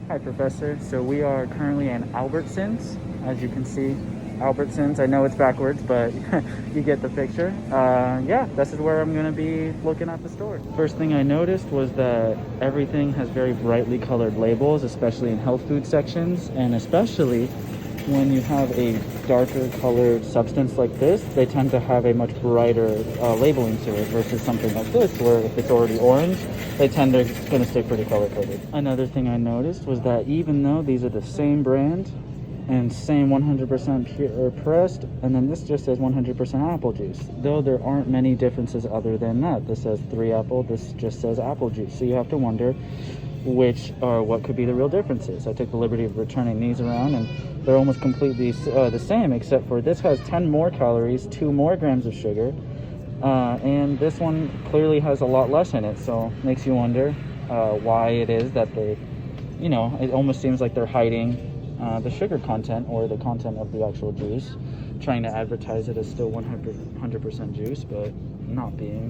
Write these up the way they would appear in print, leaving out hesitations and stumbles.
Hi, Professor. So we are currently in Albertsons, as you can see. Albertsons. I know it's backwards, but you get the picture. Yeah, this is where I'm going to be looking at the store. First thing I noticed was that everything has very brightly colored labels, especially in health food sections, and especially when you have a darker colored substance like this, they tend to have a much brighter labeling to it versus something like this, where if it's already orange, they tend to going to stay pretty color coded. Another thing I noticed was that even though these are the same brand and same 100% pure pressed, and then this just says 100% apple juice, though there aren't many differences other than that. This says 3 apple, this just says apple juice. So you have to wonder what could be the real differences. I took the liberty of returning these around, and they're almost completely the same, except for this has 10 more calories, 2 more grams of sugar, and this one clearly has a lot less in it. So makes you wonder why it is that they, it almost seems like they're hiding the sugar content or the content of the actual juice, trying to advertise it as still 100% juice, but not being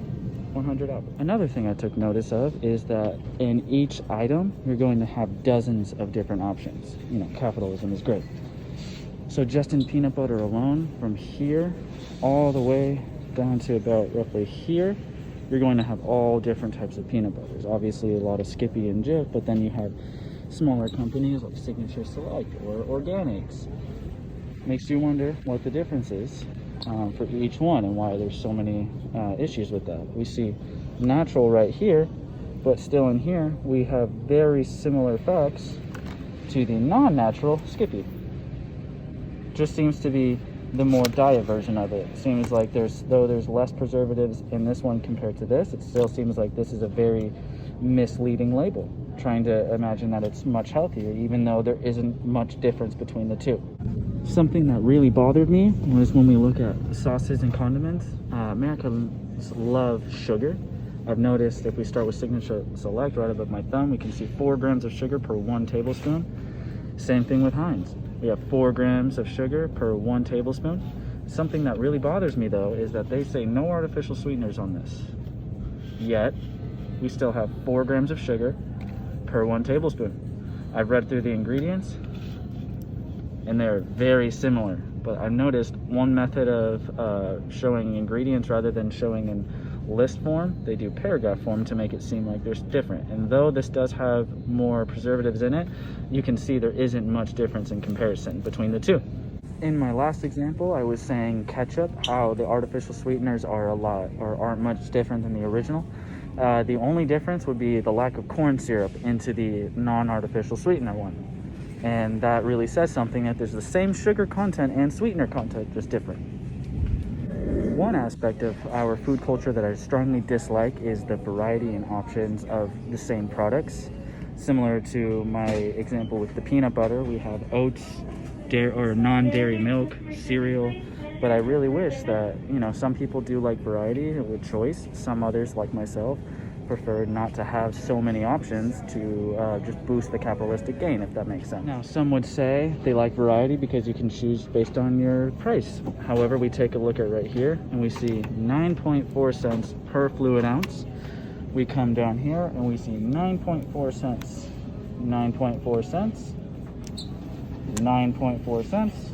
100 apple. Another thing I took notice of is that in each item, you're going to have dozens of different options. Capitalism is great. So just in peanut butter alone, from here all the way down to about roughly here, you're going to have all different types of peanut butters. Obviously a lot of Skippy and Jif, but then you have smaller companies like Signature Select or Organics. Makes you wonder what the difference is for each one and why there's so many issues with that. We see natural right here, but still in here we have very similar facts to the non-natural Skippy. Just seems to be the more diet version of it. Seems like there's less preservatives in this one compared to this, it still seems like this is a very misleading label, trying to imagine that it's much healthier, even though there isn't much difference between the two. Something that really bothered me was when we look at sauces and condiments. Americans love sugar. I've noticed if we start with Signature Select right above my thumb, we can see 4 grams of sugar per 1 tablespoon. Same thing with Heinz. We have 4 grams of sugar per 1 tablespoon. Something that really bothers me though is that they say no artificial sweeteners on this. Yet, we still have 4 grams of sugar per 1 tablespoon. I've read through the ingredients and they're very similar, but I've noticed one method of showing ingredients rather than showing in list form, they do paragraph form to make it seem like there's different. And though this does have more preservatives in it, you can see there isn't much difference in comparison between the two. In my last example, I was saying ketchup, how the artificial sweeteners aren't much different than the original. The only difference would be the lack of corn syrup into the non-artificial sweetener one. And that really says something, that there's the same sugar content and sweetener content, just different. One aspect of our food culture that I strongly dislike is the variety and options of the same products. Similar to my example with the peanut butter, we have oats, dairy or non-dairy milk, cereal, but I really wish that, some people do like variety with choice. Some others, like myself, prefer not to have so many options to just boost the capitalistic gain, if that makes sense. Now, some would say they like variety because you can choose based on your price. However, we take a look at right here and we see 9.4 cents per fluid ounce. We come down here and we see 9.4 cents, 9.4 cents, 9.4 cents,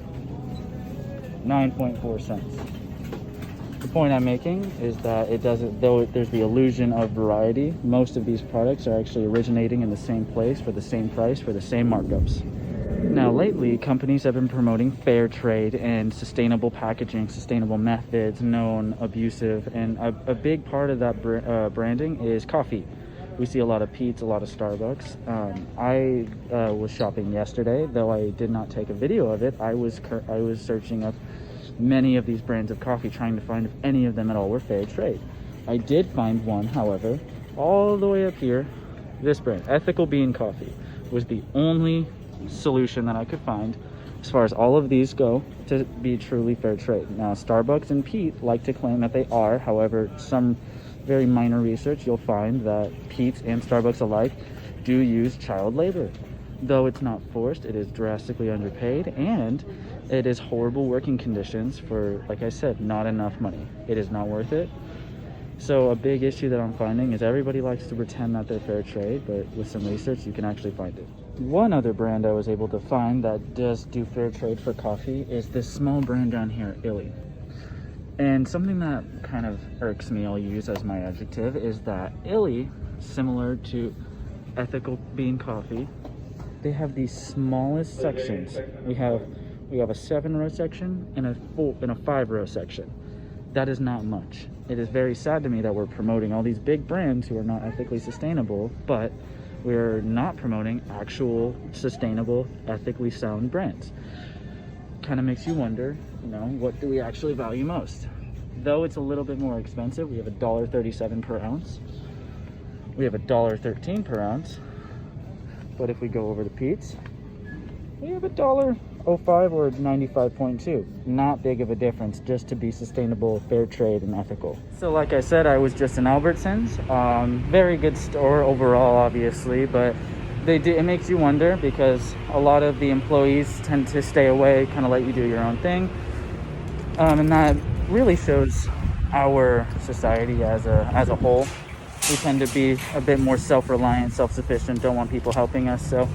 9.4 cents. The point I'm making is that it doesn't, though there's the illusion of variety, most of these products are actually originating in the same place for the same price for the same markups. Now lately, companies have been promoting fair trade and sustainable packaging, sustainable methods, known abusive, and a big part of that branding is coffee. We see a lot of Peet's, a lot of Starbucks. I was shopping yesterday, though I did not take a video of it. I was searching up many of these brands of coffee, trying to find if any of them at all were fair trade. I did find one, however, all the way up here. This brand, Ethical Bean Coffee, was the only solution that I could find as far as all of these go to be truly fair trade. Now, Starbucks and Peet's like to claim that they are. However, some very minor research, you'll find that Peet's and Starbucks alike do use child labor. Though it's not forced, it is drastically underpaid, and it is horrible working conditions for, like I said, not enough money. It is not worth it. So a big issue that I'm finding is everybody likes to pretend that they're fair trade, but with some research, you can actually find it. One other brand I was able to find that does do fair trade for coffee is this small brand down here, Illy. And something that kind of irks me, I'll use as my adjective, is that Illy, similar to ethical bean coffee, they have the smallest sections. We have a 7-row section and a 5-row section. That is not much. It is very sad to me that we're promoting all these big brands who are not ethically sustainable, but we're not promoting actual sustainable, ethically sound brands. Kind of makes you wonder, what do we actually value most? Though it's a little bit more expensive, we have $1.37 per ounce. We have $1.13 per ounce. But if we go over to Pete's, we have $1.05 or 95.2. Not big of a difference, just to be sustainable, fair trade, and ethical. So like I said, I was just in Albertsons. Very good store overall, obviously, but it makes you wonder because a lot of the employees tend to stay away, kind of let you do your own thing. And that really shows our society as a whole. We tend to be a bit more self-reliant, self-sufficient, don't want people helping us. So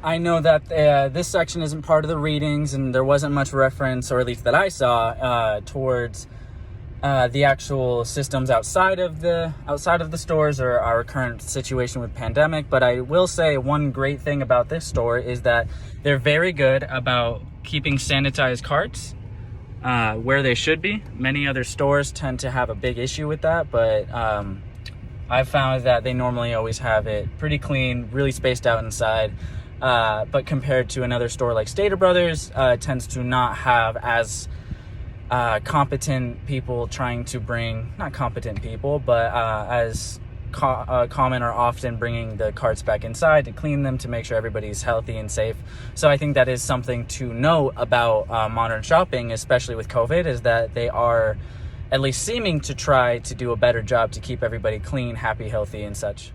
I know that this section isn't part of the readings, and there wasn't much reference, or at least that I saw, towards the actual systems outside of the stores or our current situation with pandemic. But I will say one great thing about this store is that they're very good about keeping sanitized carts where they should be. Many other stores tend to have a big issue with that, but I've found that they normally always have it pretty clean, really spaced out inside. But compared to another store like Stater Brothers, it tends to not have as competent people trying to bring, not competent people, but as common or often bringing the carts back inside to clean them, to make sure everybody's healthy and safe. So I think that is something to note about modern shopping, especially with COVID, is that they are at least seeming to try to do a better job to keep everybody clean, happy, healthy, and such.